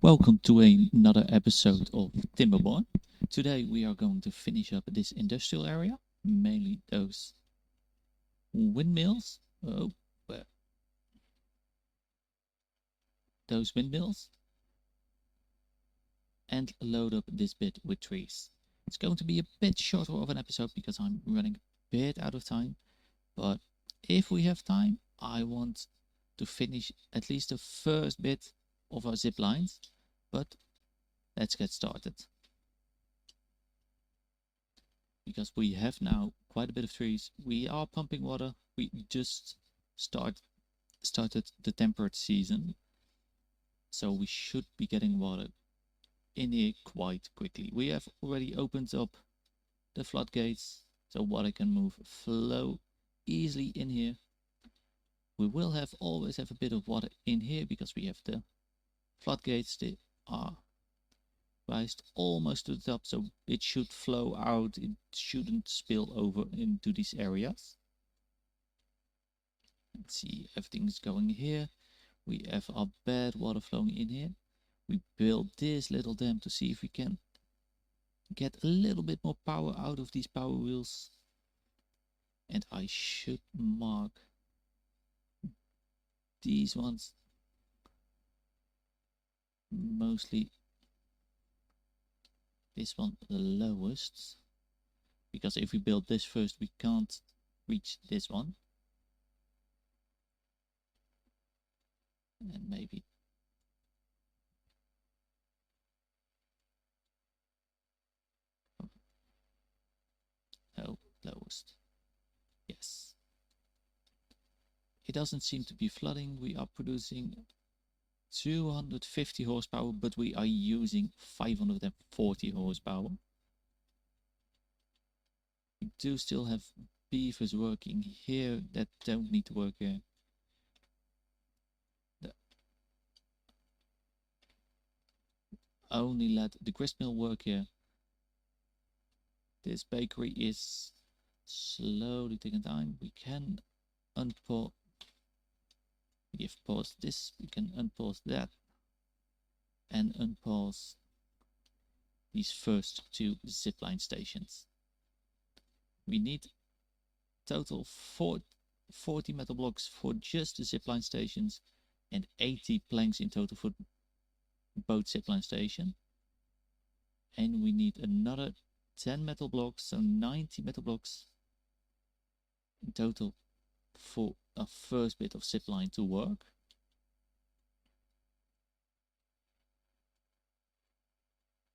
Welcome to another episode of Timberborn. Today we are going to finish up this industrial area, mainly those windmills. Those windmills, and load up this bit with trees. It's going to be a bit shorter of an episode because I'm running a bit out of time, but if we have time, I want to finish at least the first bit of our zip lines, but let's get started. Because we have now quite a bit of trees, we are pumping water. We just started the temperate season, so we should be getting water in here quite quickly. We have already opened up the floodgates, so water can flow easily in here. We will always have a bit of water in here because we have the floodgates. They are raised almost to the top, so it should flow out. It shouldn't spill over into these areas. Let's see, everything's going here. We have our bad water flowing in here. We built this little dam to see if we can get a little bit more power out of these power wheels. And I should mark these ones, mostly this one the lowest, because if we build this first we can't reach this one. And maybe lowest. Yes. It doesn't seem to be flooding. We are producing 250 horsepower, but we are using 540 horsepower. We do still have beavers working here that don't need to work here. Only let the grist mill work here. This bakery is slowly taking time. We can unpause. We have paused this. We can unpause that and unpause these first two zipline stations. We need total 40 metal blocks for just the zipline stations and 80 planks in total for both zipline station. And we need another 10 metal blocks, so 90 metal blocks in total for a first bit of zipline to work.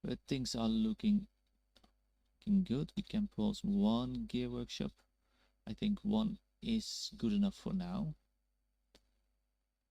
But things are looking good. We can pause one gear workshop. I think one is good enough for now.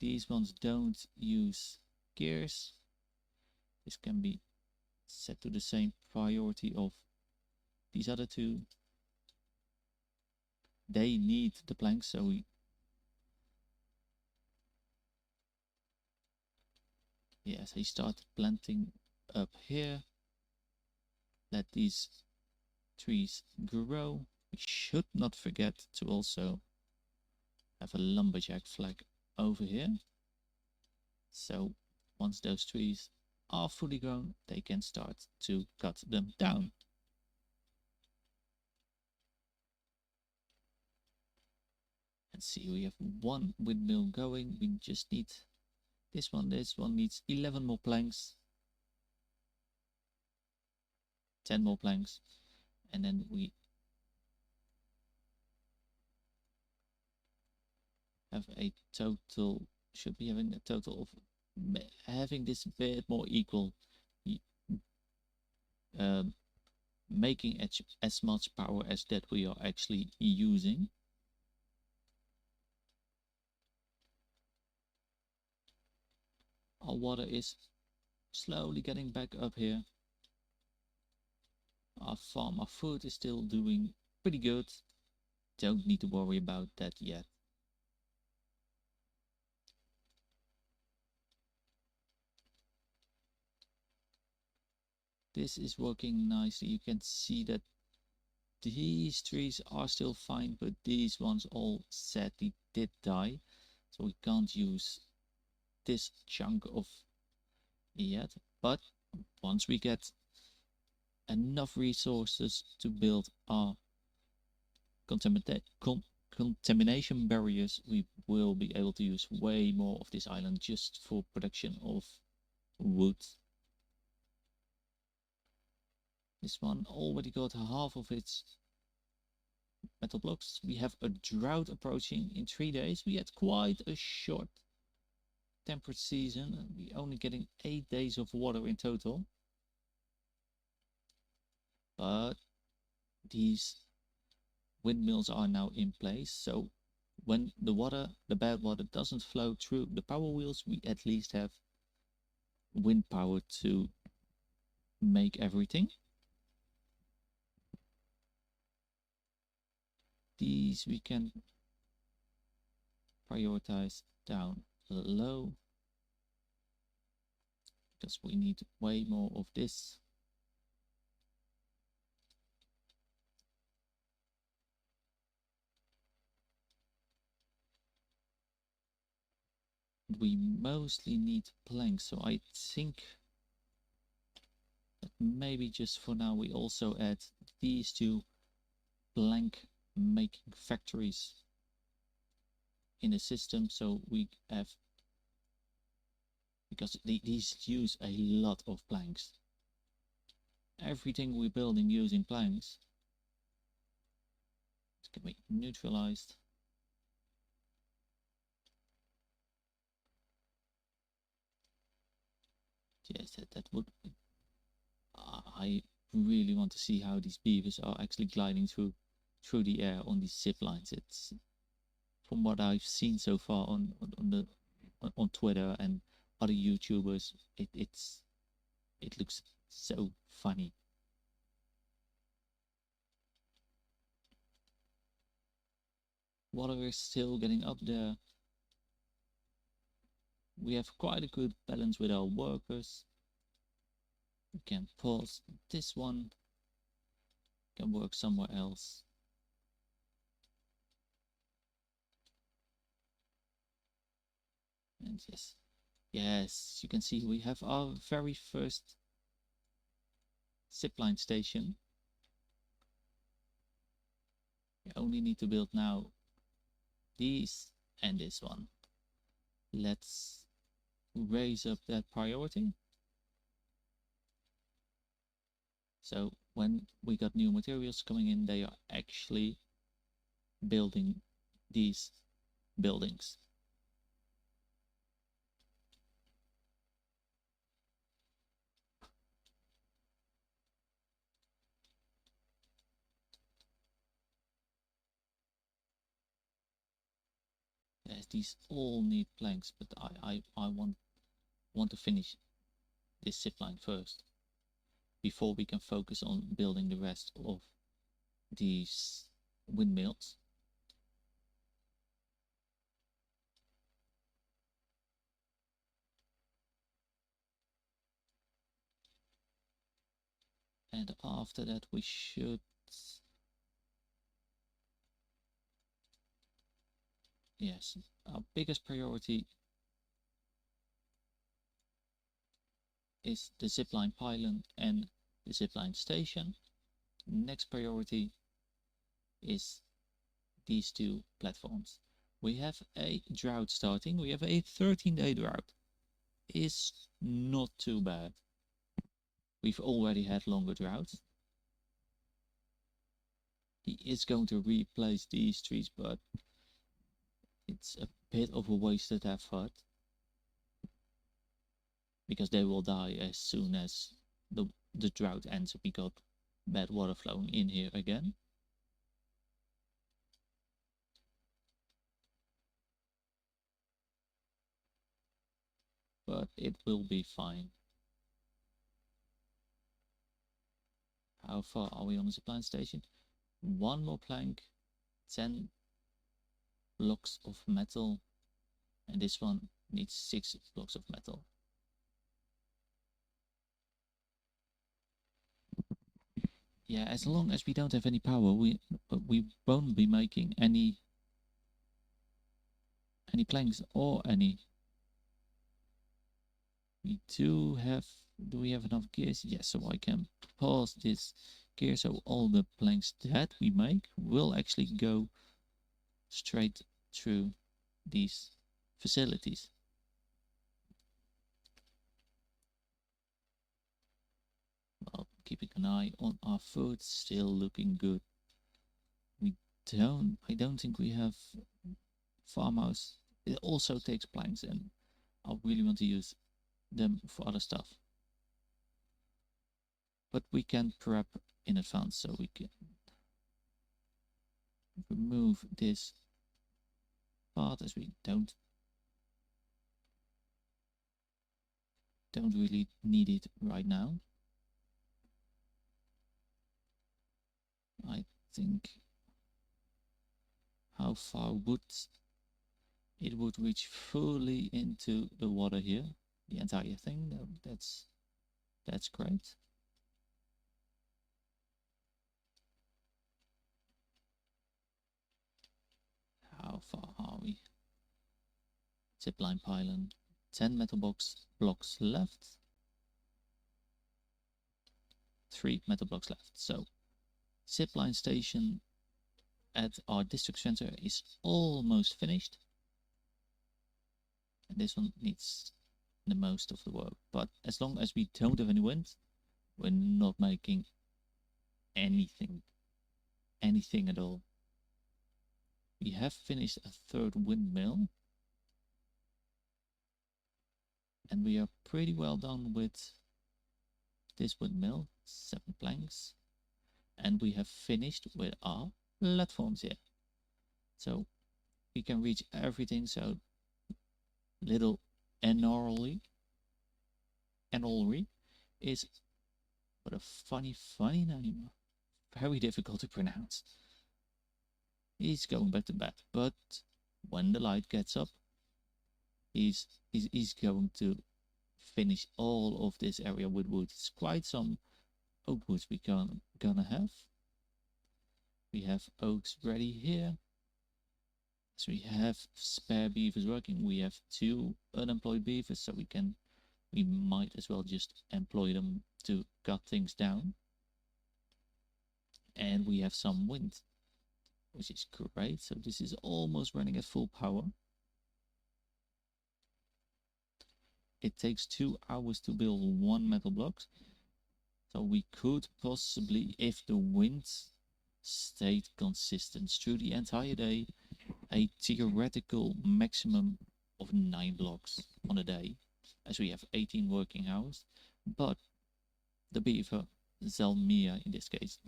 These ones don't use gears. This can be set to the same priority of these other two. They need the planks, so we he started planting up here. Let these trees grow. We should not forget to also have a lumberjack flag over here. So once those trees are fully grown, they can start to cut them down. Let's see, we have one windmill going. We just need this one. This one needs 11 more planks. 10 more planks. And then we have a total, should be having a total of having this a bit more equal, making as much power as that we are actually using. Our water is slowly getting back up here. Our farm, our food is still doing pretty good. Don't need to worry about that yet. This is working nicely. You can see that these trees are still fine, but these ones all sadly did die. So we can't use this chunk of yet, but once we get enough resources to build our contamination barriers, we will be able to use way more of this island just for production of wood. This one already got half of its metal blocks. We have a drought approaching in 3 days. We had quite a short temperate season. We're only getting 8 days of water in total. But these windmills are now in place, so when the bad water doesn't flow through the power wheels, we at least have wind power to make everything. These we can prioritize down low because we need way more of this. We mostly need planks, so I think that maybe just for now we also add these two plank making factories in the system, so we have, because these use a lot of planks. Everything we're building using planks can be neutralized. Yes, that would. I really want to see how these beavers are actually gliding through the air on these zip lines. It's, from what I've seen so far on Twitter and other YouTubers, it looks so funny. Water is still getting up there. We have quite a good balance with our workers. We can pause this one, can work somewhere else. And yes, you can see we have our very first zipline station. We only need to build now these and this one. Let's raise up that priority. So when we got new materials coming in, they are actually building these buildings. Yes, these all need planks, but I want to finish this zipline first before we can focus on building the rest of these windmills. And after that we should, yes, our biggest priority is the zipline pylon and the zipline station. Next priority is these two platforms. We have a drought starting. We have a 13-day drought. Is not too bad. We've already had longer droughts. He is going to replace these trees, but it's a bit of a wasted effort because they will die as soon as the drought ends. We got bad water flowing in here again. But it will be fine. How far are we on the zipline station? One more plank, 10 blocks of metal, and this one needs 6 blocks of metal. Yeah, as long as we don't have any power, we won't be making any planks or any Do we have enough gears? Yes, so I can pause this gear, so all the planks that we make will actually go straight through these facilities. Well, keeping an eye on our food, still looking good. I don't think we have farmhouse. It also takes planks, and I really want to use them for other stuff. But we can prep in advance, so we can remove this part as we don't really need it right now. I think how far would it would reach fully into the water here, the entire thing. No, that's great. How far are we? Zipline pylon, 10 metal blocks left. 3 metal blocks left. So zipline station at our district center is almost finished. And this one needs the most of the work. But as long as we don't have any wind, we're not making anything at all. We have finished a third windmill. And we are pretty well done with this windmill, 7 planks. And we have finished with our platforms here. So we can reach everything. So little Enolry is what a funny name. Very difficult to pronounce. He's going back to bed, but when the light gets up, he's going to finish all of this area with wood. It's quite some oak woods we gonna have. We have oaks ready here. So we have spare beavers working. We have 2 unemployed beavers, so we might as well just employ them to cut things down. And we have some wind, which is great. So this is almost running at full power. It takes 2 hours to build 1 metal block. So we could possibly, if the wind stayed consistent through the entire day, a theoretical maximum of 9 blocks on a day, as we have 18 working hours. But the beaver, Zelmia in this case,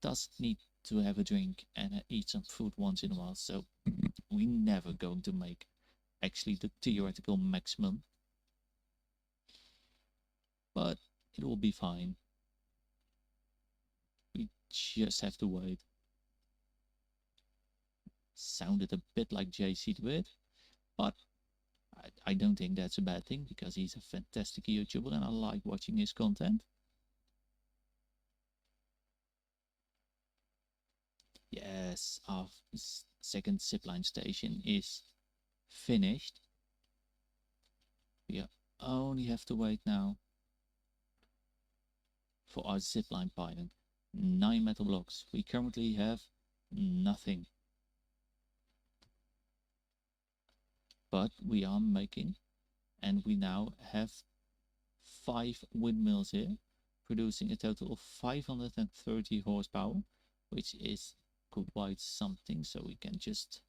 does need to have a drink and eat some food once in a while, so we're never going to make actually the theoretical maximum. But it will be fine. We just have to wait. Sounded a bit like JC Dwight, but I don't think that's a bad thing, because he's a fantastic YouTuber and I like watching his content. Yes, our second zipline station is finished. We only have to wait now for our zipline pylon. 9 metal blocks. We currently have nothing. But we are making, and we now have 5 windmills here, producing a total of 530 horsepower, which is quite something. So we can just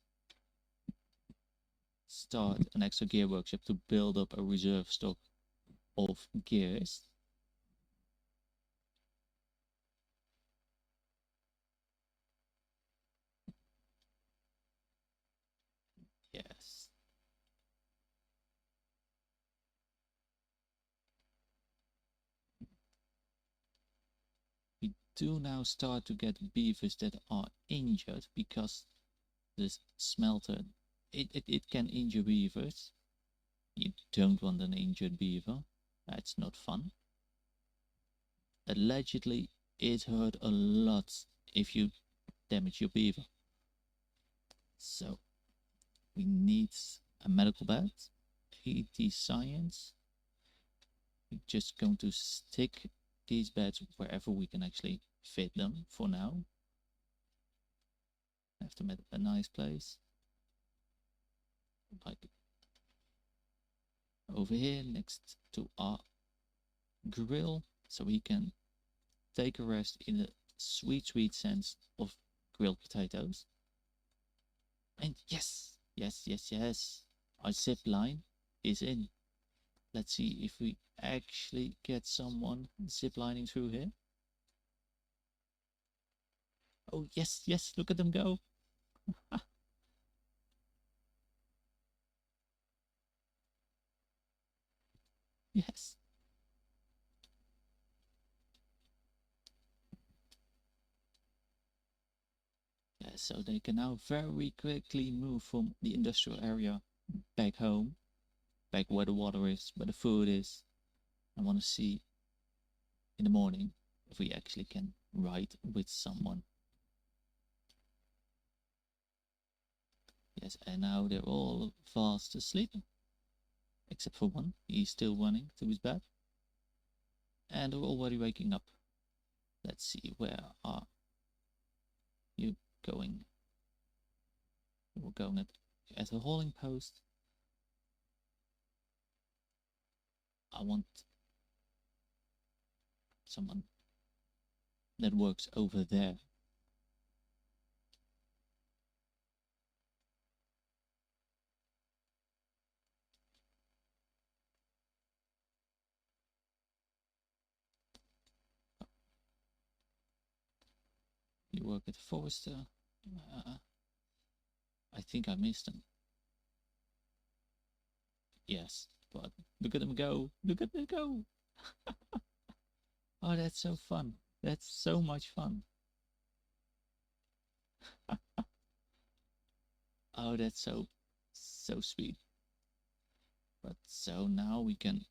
start an extra gear workshop to build up a reserve stock of gears. Yes. We do now start to get beavers that are injured, because this smelter, it can injure beavers. You don't want an injured beaver. That's not fun. Allegedly, it hurt a lot if you damage your beaver. So we need a medical bed, 80 science, We're just going to stick these beds wherever we can actually fit them for now. Have to make a nice place. Like over here next to our grill, so we can take a rest in the sweet, sweet sense of grilled potatoes. And yes, yes, yes, yes, our zip line is in. Let's see if we actually get someone ziplining through here. Oh, yes, yes, look at them go. Yes. Yeah, so they can now very quickly move from the industrial area back home, back where the water is, where the food is. I want to see in the morning if we actually can ride with someone. Yes, and now they're all fast asleep, except for one. He's still running to his bed. And they're already waking up. Let's see, where are you going? We're going at a hauling post. I want someone that works over there. You work at Forester. I think I missed him. Yes, but look at him go. Look at him go. Oh, that's so fun. That's so much fun. Oh, that's so sweet. But so now we can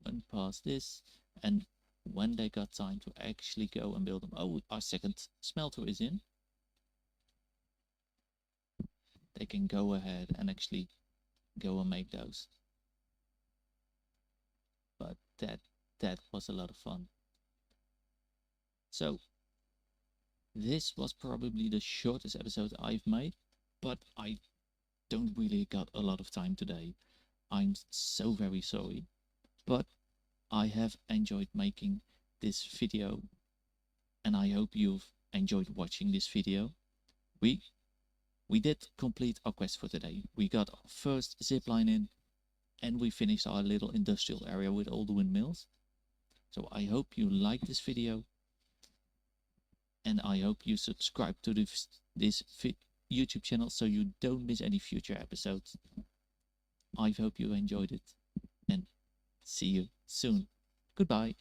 unpass this, and when they got time to actually go and build them. Oh, our second smelter is in. They can go ahead and actually go and make those. But that was a lot of fun. So this was probably the shortest episode I've made, but I don't really got a lot of time today. I'm so very sorry, but I have enjoyed making this video, and I hope you've enjoyed watching this video. We did complete our quest for today. We got our first zipline in, and we finished our little industrial area with all the windmills. So I hope you like this video, and I hope you subscribe to this YouTube channel so you don't miss any future episodes. I hope you enjoyed it, and see you soon. Goodbye.